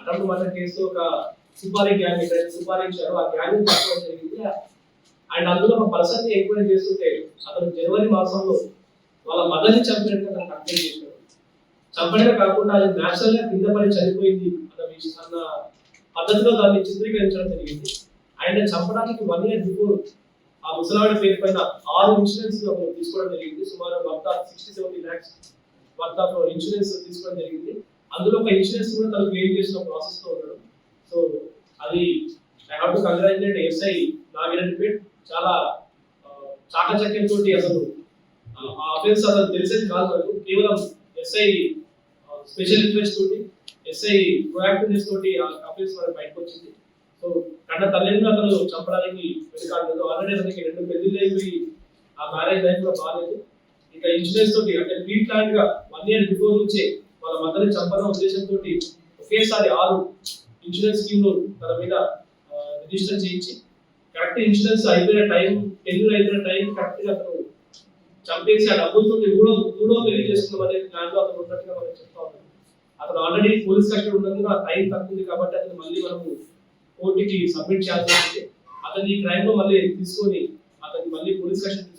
Attempt murder case ఒక supari gang supari ఇచ్చారు, ఆ గ్యాంగ్ పట్టుకోవడం జరిగింది. అండ్ అందులో ఒక పర్సన్ ఎంక్వైరీ చేస్తుంటే అతను జనవరి మాసంలో వాళ్ళ మదర్ని చంపినట్టు అతను కంప్లైంట్ చేశాడు. చంపడమే కాకుండా అది న్యాచురల్ గా కింద పడి చనిపోయింది అన్న పద్ధతిలో దాన్ని చిత్రీకరించడం జరిగింది. ఆయన చంపడానికి 1 year బిఫోర్ ఆ ముసలాడి పేరు పైన 6 ఇన్సూరెన్స్ తీసుకోవడం జరిగింది. సుమారు 60-70 lakhs వర్త్ ఆఫ్ ఇన్సూరెన్స్ తీసుకోవడం జరిగింది. అందులో ఒక ఇన్సూరెన్స్ కూడా తను క్లెయిమ్ చేసిన ప్రాసెస్ లో ఉన్నాడు. సో అది I have to congratulate SI Nagireddypet. చాలా చాకచక్యంతో అసలు ఆ అఫెన్స్ అసలు తెలిసేది కాదు నాకు. కేవలం ఎస్ఐ స్పెషల్ ఇంట్రెస్ట్ తోటి, ఎస్ఐ ప్రొయాక్టివ్నెస్ తోటి ఆ అఫెన్స్ మనకు బయటకు వచ్చింది. సో కన్న తల్లిని అతను చంపడానికి వెనుకాడలేదు. ఆల్రెడీ అతనికి 2 పెళ్లిళ్ళు అయిపోయి ఆ మ్యారేజ్ లైఫ్ లో బాగాలేదు. ఇక ఇన్సూరెన్స్ తోటి అంటే ప్రీ ప్లాన్ గా 1 year బిఫోర్ నుంచే వాళ్ళ మదర్ని చంపడం ఉద్దేశంతో ఒకేసారి 6 ఇన్సూరెన్స్ స్కీమ్ తన మీద రిజిస్టర్ చేయించి కరెక్ట్ ఇన్సూరెన్స్ అయిపోయిన టైం, టెన్యూర్ అయిపోయిన టైం కరెక్ట్ గా అతను చంపేసి ఆ డబ్బులతో మూడో పెళ్లి చేసుకున్న అనే ప్లాన్ లో అతను ఉన్నట్టుగా మనం చెప్తా ఉన్నాం. అతను ఆల్రెడీ పోలీస్ కస్టడీ ఉన్నందున టైం తక్కువ కాబట్టి అతను మళ్ళీ మనము కోర్టుకి సబ్మిట్ చేయాల్సి ఉంటుంది. అతను ఈ క్రైమ్ లో మళ్ళీ తీసుకొని అతన్ని మళ్ళీ పోలీస్ కస్టడీ